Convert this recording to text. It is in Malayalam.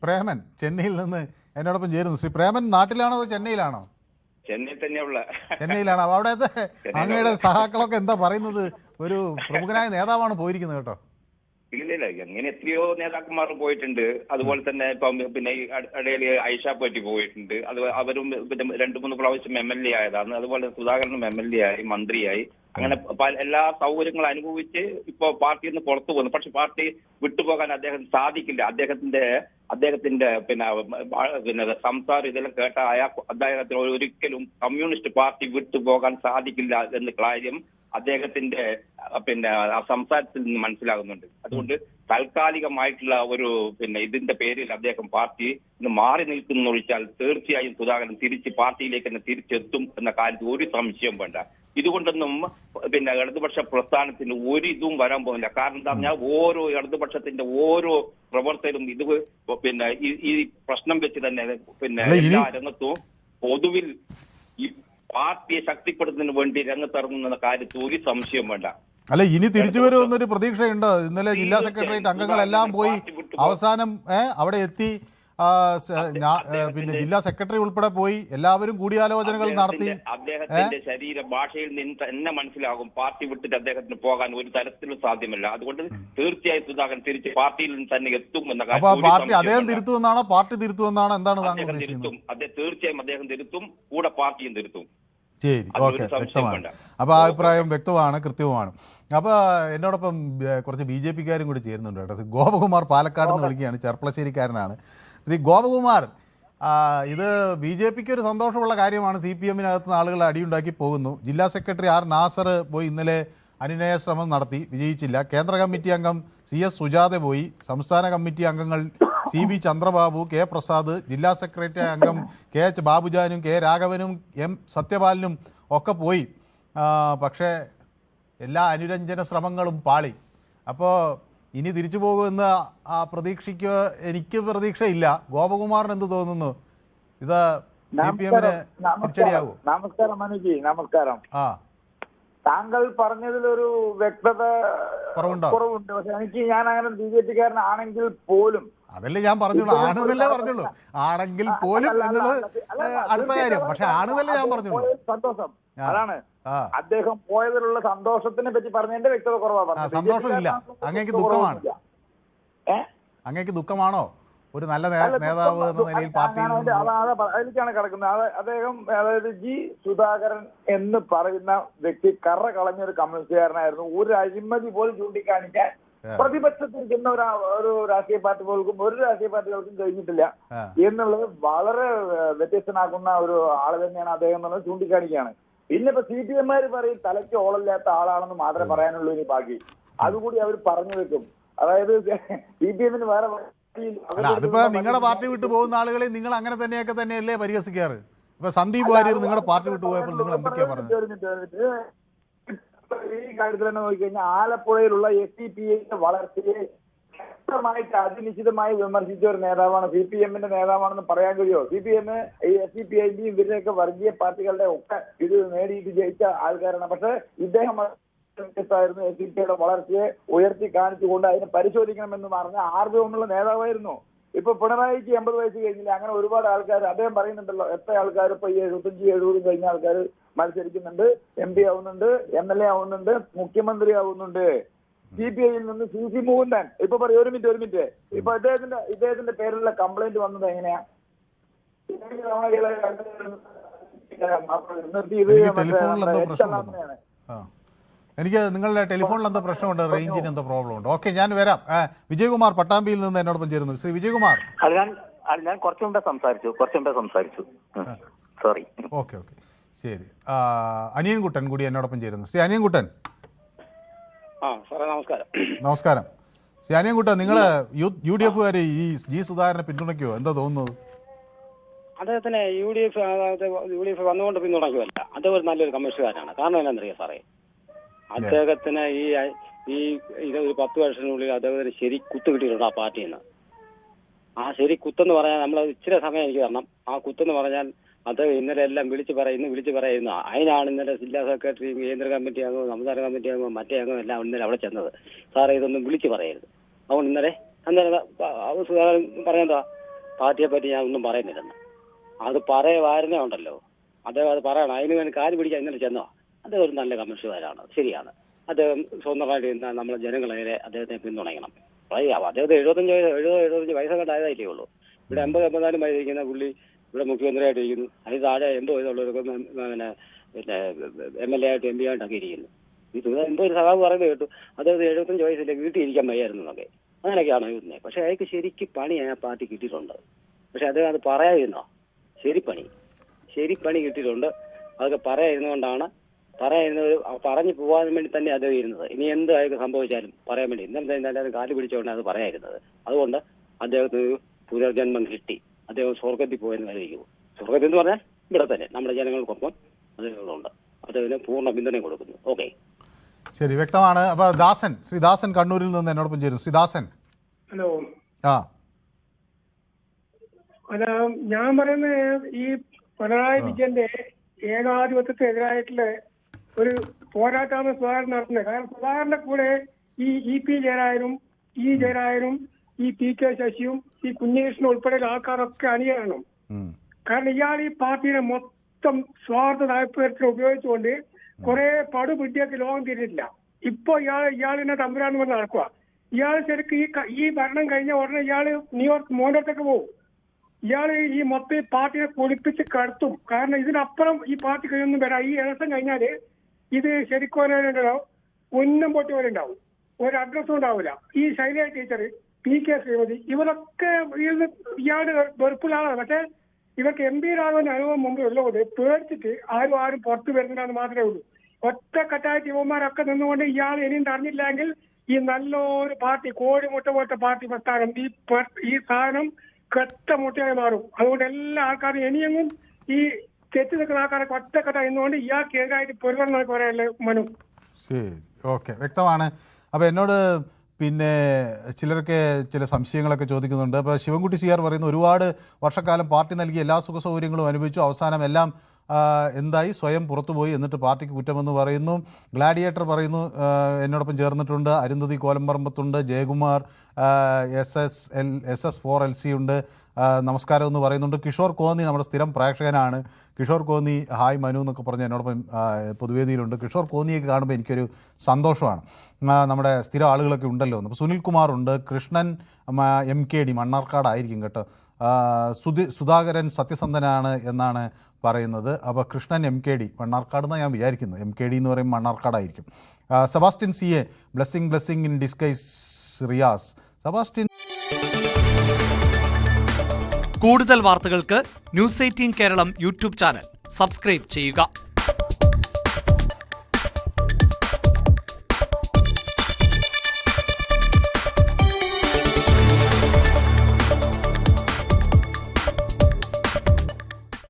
പ്രേമൻ ചെന്നൈയിൽ നിന്ന് എന്നോടൊപ്പം ചേരുന്നു. ശ്രീ പ്രേമൻ നാട്ടിലാണോ അതോ ചെന്നൈയിലാണോ? ചെന്നൈ തന്നെയുള്ള ചെന്നൈയിലാണ്. അപ്പോൾ അവിടുത്തെ അങ്ങയുടെ സഹാക്കളൊക്കെ എന്താ പറയുന്നത്? ഒരു പ്രമുഖനായ നേതാവാണ് പോയിരിക്കുന്നത് കേട്ടോ. ഇല്ലില്ല, അങ്ങനെ എത്രയോ നേതാക്കന്മാർ പോയിട്ടുണ്ട്. അതുപോലെ തന്നെ ഇപ്പം പിന്നെ ഈ ഇടയിൽ ഐഷ പറ്റി പോയിട്ടുണ്ട്. അത് അവരും പിന്നെ 2-3 പ്രാവശ്യം MLA ആയതാണ്. അതുപോലെ സുധാകരനും MLA ആയി, മന്ത്രിയായി. അങ്ങനെ എല്ലാ സൗകര്യങ്ങളും അനുഭവിച്ച് ഇപ്പോ പാർട്ടിയിൽ നിന്ന് പുറത്തു പോകുന്നു. പക്ഷെ പാർട്ടി വിട്ടുപോകാൻ അദ്ദേഹം സാധിക്കില്ല. അദ്ദേഹത്തിന്റെ പിന്നെ സംസാരം ഇതെല്ലാം കേട്ട അദ്ദേഹത്തിന് ഒരിക്കലും കമ്മ്യൂണിസ്റ്റ് പാർട്ടി വിട്ടുപോകാൻ സാധിക്കില്ല എന്ന കാര്യം അദ്ദേഹത്തിന്റെ സംസാരത്തിൽ നിന്ന് മനസ്സിലാകുന്നുണ്ട്. അതുകൊണ്ട് താൽക്കാലികമായിട്ടുള്ള ഒരു ഇതിന്റെ പേരിൽ അദ്ദേഹം പാർട്ടി മാറി നിൽക്കുന്നു ഒഴിച്ചാൽ തീർച്ചയായും സുധാകരൻ തിരിച്ച് പാർട്ടിയിലേക്ക് തന്നെ തിരിച്ചെത്തും എന്ന കാര്യത്തിൽ ഒരു സംശയവും വേണ്ട. ഇതുകൊണ്ടൊന്നും ഇടതുപക്ഷ പ്രസ്ഥാനത്തിന് ഒരു ഇതും വരാൻ പോകുന്നില്ല. കാരണം എന്താ പറഞ്ഞാൽ ഓരോ ഇടതുപക്ഷത്തിന്റെ ഓരോ പ്രവർത്തകരും ഇത് ഈ പ്രശ്നം വെച്ച് തന്നെ എല്ലാ രംഗത്തും പൊതുവിൽ ഈ പാർട്ടിയെ ശക്തിപ്പെടുത്തുന്നതിന് വേണ്ടി രംഗത്തിറങ്ങുന്ന കാര്യത്തിൽ ഒരു സംശയം വേണ്ട. അല്ല, ഇനി തിരിച്ചു വരുമെന്നൊരു പ്രതീക്ഷയുണ്ട്. ഇന്നലെ ജില്ലാ സെക്രട്ടേറിയറ്റ് അംഗങ്ങളെല്ലാം പോയി അവസാനം അവിടെ എത്തി. ജില്ലാ സെക്രട്ടറി ഉൾപ്പെടെ പോയി. എല്ലാവരും കൂടിയാലോചനകൾ നടത്തി. അദ്ദേഹത്തിന്റെ ശരീര ഭാഷയിൽ നിന്ന് തന്നെ മനസ്സിലാകും പാർട്ടി വിട്ടിട്ട് അദ്ദേഹത്തിന് പോകാൻ ഒരു തരത്തിലും സാധ്യമല്ല. അതുകൊണ്ട് തീർച്ചയായും സുധാകരൻ തിരിച്ച് പാർട്ടിയിൽ നിന്ന് തന്നെ എത്തും എന്ന കാര്യം. പാർട്ടി അദ്ദേഹം തിരുത്തുമെന്നാണോ പാർട്ടി തിരുത്തുമെന്നാണോ എന്താണ് താങ്കൾ ഉദ്ദേശിക്കുന്നത്? തീർച്ചയായും അദ്ദേഹം തിരുത്തും, കൂടെ പാർട്ടിയും തിരുത്തും. ശരി, ഓക്കെ, വ്യക്തമാണ്. അപ്പോൾ അഭിപ്രായം വ്യക്തമാണ്, കൃത്യവുമാണ്. അപ്പോൾ എന്നോടൊപ്പം കുറച്ച് BJP-കാരും കൂടി ചേരുന്നുണ്ട് കേട്ടോ. ഗോപകുമാർ പാലക്കാട് നിന്ന് വിളിക്കുകയാണ്, ചെർപ്പളശ്ശേരിക്കാരനാണ്. ശ്രീ ഗോപകുമാർ, ഇത് BJP-ക്ക് ഒരു സന്തോഷമുള്ള കാര്യമാണ്. CPM-നകത്ത് നിന്ന് ആളുകൾ അടിയുണ്ടാക്കി പോകുന്നു. ജില്ലാ സെക്രട്ടറി R. നാസർ പോയി ഇന്നലെ അനുനയ ശ്രമം നടത്തി, വിജയിച്ചില്ല. കേന്ദ്ര കമ്മിറ്റി അംഗം CS സുജാത പോയി. സംസ്ഥാന കമ്മിറ്റി അംഗങ്ങൾ CB ചന്ദ്രബാബു, K. പ്രസാദ്, ജില്ലാ സെക്രട്ടറി അംഗം KH ബാബുജാനും K. രാഘവനും M. സത്യപാലനും ഒക്കെ പോയി. പക്ഷേ എല്ലാ അനുരഞ്ജന ശ്രമങ്ങളും പാളി. അപ്പോൾ ഇനി തിരിച്ചു പോകുമെന്ന് എനിക്ക് പ്രതീക്ഷയില്ല. ഗോപകുമാറിന് എന്ത് തോന്നുന്നു? ഇത് CPM-ന് തിരിച്ചടിയാകുമോ? നമസ്കാരം മനുജി, നമസ്കാരം. താങ്കൾ പറഞ്ഞതിലൊരു വ്യക്തത കുറവുണ്ട്. പക്ഷെ ഞാൻ അങ്ങനെ BJP-കാരനാണെങ്കിൽ പോലും അതല്ലേ ഞാൻ പറഞ്ഞുള്ളൂ. ആണെന്നല്ലേ പറഞ്ഞുള്ളൂ. ആണെങ്കിൽ പോലും എന്നത് അടുത്ത കാര്യം. പക്ഷെ ആണെന്നല്ലേ ഞാൻ പറഞ്ഞുള്ളൂ. സന്തോഷം, അതാണ് അദ്ദേഹം പോയതിലുള്ള സന്തോഷത്തിനെ പറ്റി പറഞ്ഞതിന്റെ വ്യക്തത കുറവാണ്. സന്തോഷമില്ല, അങ്ങേക്ക് ദുഃഖമാണ്. അങ്ങേക്ക് ദുഃഖമാണോ ഒരു നല്ല നേതാവ് എന്ന നിലയിൽ പാർട്ടിയിൽ? അതിലേക്കാണ് കിടക്കുന്നത്. അദ്ദേഹം, അതായത് G. സുധാകരൻ എന്ന് പറയുന്ന വ്യക്തി കറ കളഞ്ഞൊരു കമ്മ്യൂണിസ്റ്റുകാരനായിരുന്നു. ഒരു അഴിമതി പോലും ചൂണ്ടിക്കാണിക്കാൻ പ്രതിപക്ഷത്തിരിക്കുന്ന ഒരു രാഷ്ട്രീയ പാർട്ടികൾക്കും ഒരു രാഷ്ട്രീയ പാർട്ടികൾക്കും കഴിഞ്ഞിട്ടില്ല എന്നുള്ളത് വളരെ വ്യത്യസ്തനാക്കുന്ന ഒരു ആള് തന്നെയാണ് അദ്ദേഹം എന്നുള്ളത് ചൂണ്ടിക്കാണിക്കുകയാണ്. പിന്നെ ഇപ്പൊ CPM-മാര് പറയും തലയ്ക്ക് ഓളമില്ലാത്ത ആളാണെന്ന് മാത്രമേ പറയാനുള്ളൂ. ഇനി ബാക്കി അതുകൂടി അവർ പറഞ്ഞു വെക്കും. അതായത് CPM-ന് വേറെ അതിപ്പോ നിങ്ങളുടെ പാർട്ടി വിട്ടു പോകുന്ന ആളുകളെ നിങ്ങൾ അങ്ങനെ തന്നെയല്ലേ പരിഹസിക്കാറ്? ഇപ്പൊ സന്ദീപ് വാര്യർ നിങ്ങളുടെ പാർട്ടി വിട്ടു പോയപ്പോൾ നിങ്ങൾ എന്തൊക്കെയാ പറഞ്ഞത്? ഈ കാര്യത്തിൽ തന്നെ നോക്കിക്കഴിഞ്ഞാൽ ആലപ്പുഴയിലുള്ള SDPI വളർച്ചയെ ശക്തമായിട്ട് അതിനിശ്ചിതമായി വിമർശിച്ച ഒരു നേതാവാണ്. CPM-ന്റെ നേതാവാണെന്ന് പറയാൻ കഴിയുമോ? CPM, SDPI-ന്റെയും ഇവരുടെയൊക്കെ വർഗീയ പാർട്ടികളുടെ ഒക്കെ ഇത് നേടിയിട്ട് ജയിച്ച ആൾക്കാരാണ്. പക്ഷെ ഇദ്ദേഹം ായിരുന്നു SDPI-യുടെ വളർച്ചയെ ഉയർത്തി കാണിച്ചുകൊണ്ട് അതിനെ പരിശോധിക്കണമെന്ന് പറഞ്ഞ ആർജവമുള്ള നേതാവായിരുന്നു. ഇപ്പൊ പിണറായിക്ക് 80 വയസ്സ് കഴിഞ്ഞില്ല. അങ്ങനെ ഒരുപാട് ആൾക്കാർ അദ്ദേഹം പറയുന്നുണ്ടല്ലോ. എത്ര ആൾക്കാർ ഇപ്പൊ 75-70 കഴിഞ്ഞ ആൾക്കാർ മത്സരിക്കുന്നുണ്ട്, MP ആവുന്നുണ്ട്, MLA ആവുന്നുണ്ട്, മുഖ്യമന്ത്രി ആവുന്നുണ്ട്. CPI-യിൽ നിന്ന് CC മുകുന്ദൻ ഇപ്പൊ പറയും. ഒരു മിനിറ്റ് ഇപ്പൊ ഇദ്ദേഹത്തിന്റെ പേരിലുള്ള കംപ്ലൈന്റ് വന്നത് എങ്ങനെയാ? എനിക്ക് നിങ്ങളുടെ ടെലിഫോണിൽ എന്തോ പ്രശ്നമുണ്ട്, റേഞ്ചിന് എന്തോ പ്രോബ്ലം ഉണ്ട്. ഓക്കെ, ഞാൻ വരാം. വിജയകുമാർ പട്ടാമ്പിയിൽ നിന്ന് എന്നോടൊപ്പം ചേരുന്നു. ശ്രീ വിജയകുമാർ. ഞാൻ കുറച്ചു മുമ്പേ സംസാരിച്ചു. സോറി. ഓക്കെ, ശരി. അനിയൻകുട്ടൻ കൂടി എന്നോടൊപ്പം ചേരുന്നു. ശ്രീ അനിയൻകുട്ടൻ. നമസ്കാരം. ശ്രീ അനിയൻകുട്ടൻ, നിങ്ങള് UDF-കാര് ഈ G. സുധാകരനെ പിന്തുണയ്ക്കുമോ? എന്താ തോന്നുന്നത്? അദ്ദേഹത്തിന് UDF വന്നുകൊണ്ട് പിന്തുണയ്ക്കുമല്ല. അദ്ദേഹം ഒരു നല്ലൊരു കമ്മ്യൂണിസ്റ്റുകാരനാണ്. കാരണം എന്താണെന്നറിയാം സാറേ, അദ്ദേഹത്തിന് ഈ 10 വർഷത്തിനുള്ളിൽ അദ്ദേഹത്തിന് ശരി കുത്ത് കിട്ടിയിട്ടുണ്ട് ആ പാർട്ടിയിൽ നിന്ന്. ആ ശരി കുത്തെന്ന് പറഞ്ഞാൽ നമ്മൾ ഇച്ചിരി സമയം എനിക്ക് തരണം. ആ കുത്തെന്ന് പറഞ്ഞാൽ അദ്ദേഹം ഇന്നലെ എല്ലാം വിളിച്ചു പറയുന്നു. അതിനാണ് ഇന്നലെ ജില്ലാ സെക്രട്ടറിയും കേന്ദ്ര കമ്മിറ്റി അംഗവും സംസ്ഥാന കമ്മിറ്റി അംഗവും മറ്റേ അംഗവും എല്ലാം ഇന്നലെ അവിടെ ചെന്നത്. സാറേ ഇതൊന്നും വിളിച്ചു പറയരുത്. അതുകൊണ്ട് അന്നേരം പറയാഎന്താ പാർട്ടിയെ പറ്റി ഞാൻ ഒന്നും പറയുന്നില്ലെന്ന്. അത് പറയുമായിരുന്നേ ഉണ്ടല്ലോ, അദ്ദേഹം അത് പറയണം. അതിന് വേണ്ടി കാല് പിടിക്കാൻ ഇന്നലെ ചെന്നോ. അദ്ദേഹം ഒരു നല്ല കമ്മ്യൂണിസ്റ്റുകാരാണ്, ശരിയാണ്. അദ്ദേഹം സ്വന്തമായിട്ട് നമ്മളെ ജനങ്ങളെ അദ്ദേഹത്തെ പിന്തുണയ്ക്കണം. അദ്ദേഹത്തെ 75 വയസ്സൊക്കെ ആയതായിട്ടേ ഉള്ളൂ. ഇവിടെ 80-84 വയസ്സിരിക്കുന്ന പുള്ളി ഇവിടെ മുഖ്യമന്ത്രിയായിട്ടിരിക്കുന്നു. അതിന് താഴെ 80 വയസ്സുള്ളവർക്ക് പിന്നെ MLA ആയിട്ട് MP ആയിട്ടൊക്കെ ഇരിക്കുന്നു. ഇത് എന്തോ ഒരു സഹാബ് പറയുന്നത് കേട്ടു, അദ്ദേഹത്തിന് 75 വയസ്സിലേക്ക് വീട്ടിൽ ഇരിക്കാൻ വയ്യായിരുന്നു എന്നൊക്കെ. അങ്ങനെയൊക്കെയാണ് എഴുതുന്നത്. പക്ഷെ അയാൾക്ക് ശരിക്കും പണി ആ പാർട്ടി കിട്ടിയിട്ടുണ്ട്. പക്ഷെ അദ്ദേഹം അത് പറയാതിരുന്നോ? ശരി പണി കിട്ടിയിട്ടുണ്ട്. അതൊക്കെ പറയാതിരുന്നുകൊണ്ടാണ് പറഞ്ഞു പോകാൻ വേണ്ടി തന്നെ അദ്ദേഹം ഇരുന്നത്. ഇനി എന്ത് അയാൾക്ക് സംഭവിച്ചാലും പറയാൻ വേണ്ടി ഇന്നലെ എല്ലാവരും കാല് പിടിച്ചുകൊണ്ട് അത് പറയാതിരുന്നത്. അതുകൊണ്ട് അദ്ദേഹത്തിന് ഒരു പുനർജന്മം കിട്ടി. അദ്ദേഹം സ്വർഗത്തിൽ പോയെന്ന് കരുതിക്കുന്നു. സ്വർഗത്തിൽ എന്ന് പറഞ്ഞാൽ ഇവിടെ തന്നെ നമ്മുടെ ജനങ്ങൾക്കൊപ്പം അദ്ദേഹങ്ങളുണ്ട്. അദ്ദേഹത്തിന് പൂർണ്ണ പിന്തുണയും കൊടുക്കുന്നു. ഓക്കെ, ശരി, വ്യക്തമാണ്. അപ്പോൾ ശ്രീ ദാസൻ കണ്ണൂരിൽ നിന്ന് എന്നോടൊപ്പം ചേരും. ശ്രീ ദാസൻ. ഹലോ. ആ, അല്ല, ഞാൻ പറയുന്നത് ഈ പിണറായി വിജയന്റെ ഏകാധിപത്യത്തിനെതിരായിട്ടുള്ള ഒരു പോരാട്ടമാണ് സുധാകരൻ നടത്തുന്നത്. കാരണം സുധാകരന്റെ കൂടെ ഈ EP ജയരാജനും ജയരാജനും ഈ PK ശശിയും ഈ കുഞ്ഞകൃഷ്ണനും ഉൾപ്പെടെയുള്ള ആൾക്കാരൊക്കെ അണിയണം. കാരണം ഇയാൾ ഈ പാർട്ടിയുടെ മൊത്തം സ്വാർത്ഥ താല്പര്യത്തിന് ഉപയോഗിച്ചുകൊണ്ട് കുറെ പടുപിടിയൊക്കെ ലോകം തിരിഞ്ഞിട്ടില്ല. ഇപ്പൊ ഇയാളിനെ തമ്പുരാന്ന് പറഞ്ഞ് നടക്കുക. ഇയാൾ ശരിക്കും ഈ ഭരണം കഴിഞ്ഞ ഉടനെ ഇയാള് ന്യൂയോർക്ക് മോണ്ടോട്ടൊക്കെ പോകും. ഇയാള് ഈ മൊത്തം ഈ പാർട്ടിയെ പൊളിപ്പിച്ച് കടത്തും. കാരണം ഇതിനപ്പുറം ഈ പാർട്ടി കഴിയൊന്നും വരാം. ഈ ഇലക്ഷൻ കഴിഞ്ഞാല് ഇത് ശരിക്കും ഉന്നം പൊട്ടി പോലെ ഉണ്ടാവും. ഒരു അഡ്രസ്സും ഉണ്ടാവില്ല. ഈ ശൈലജ ടീച്ചർ, PK ശ്രീമതി, ഇവരൊക്കെ ഇയാള് വെറുപ്പുള്ള ആളാണ്. പക്ഷെ ഇവർക്ക് MP ആകുന്ന അനുഭവം മുമ്പ് ഉള്ളതുകൊണ്ട് പേടിച്ചിട്ട് ആരും പുറത്തു വരുന്നില്ലെന്ന് മാത്രമേ ഉള്ളൂ. ഒറ്റക്കെട്ടായിട്ട് യുവന്മാരൊക്കെ നിന്നുകൊണ്ട് ഇയാൾ ഇനിയും തടഞ്ഞില്ലെങ്കിൽ ഈ നല്ലൊരു പാർട്ടി, കോഴിമുട്ട പോലത്തെ പാർട്ടി പ്രസ്ഥാനം, ഈ സാധനം കെട്ട മുട്ടയായി മാറും. അതുകൊണ്ട് എല്ലാ ആൾക്കാരും ഇനിയെങ്കിലും ഈ തെറ്റി നിൽക്കുന്ന ആൾക്കാരൊക്കെ ഒറ്റക്കെട്ടായി നിന്നുകൊണ്ട് ഇയാൾക്കെതിരായിട്ട് പൊരുവെന്നൊക്കെ പറയാനുള്ള മനു. ശരി, ഓക്കെ, വ്യക്തമാണ്. അപ്പോൾ എന്നോട് പിന്നെ ചിലരൊക്കെ ചില സംശയങ്ങളൊക്കെ ചോദിക്കുന്നുണ്ട്. അപ്പോൾ ശിവൻകുട്ടി CR പറയുന്നു, ഒരുപാട് വർഷക്കാലം പാർട്ടി നൽകിയ എല്ലാ സുഖ സൗകര്യങ്ങളും അനുഭവിച്ചു, അവസാനം എല്ലാം എന്തായി, സ്വയം പുറത്തുപോയി, എന്നിട്ട് പാർട്ടിക്ക് കുറ്റമെന്ന് പറയുന്നു. ഗ്ലാഡിയേറ്റർ പറയുന്നു, എന്നോടൊപ്പം ചേർന്നിട്ടുണ്ട്. അരുന്ധതി കോലമ്പറമ്പത്തുണ്ട്, ജയകുമാർ SS4LC ഉണ്ട്, നമസ്കാരം എന്ന് പറയുന്നുണ്ട്. കിഷോർ കോന്നി നമ്മുടെ സ്ഥിരം പ്രേക്ഷകനാണ്. കിഷോർ കോന്നി ഹായ് മനു എന്നൊക്കെ പറഞ്ഞ് എന്നോടൊപ്പം പൊതുവേദിയിലുണ്ട്. കിഷോർ കോന്നിയൊക്കെ കാണുമ്പോൾ എനിക്കൊരു സന്തോഷമാണ്. നമ്മുടെ സ്ഥിരം ആളുകളൊക്കെ ഉണ്ടല്ലോ. അപ്പോൾ സുനിൽകുമാറുണ്ട്, കൃഷ്ണൻ MKD മണ്ണാർക്കാടായിരിക്കും കേട്ടോ. സുധാകരൻ സത്യസന്ധനാണ് എന്നാണ് പറയുന്നത്. അപ്പോൾ കൃഷ്ണൻ MKD മണ്ണാർക്കാടെന്നാണ് ഞാൻ വിചാരിക്കുന്നത്. MKD എന്ന് പറയുമ്പോൾ മണ്ണാർക്കാടായിരിക്കും. Sebastian CA blessing in disguise Riyas. Sebastian. കൂടുതൽ വാർത്തകൾക്ക് News 18 Keralam YouTube channel subscribe ചെയ്യുക.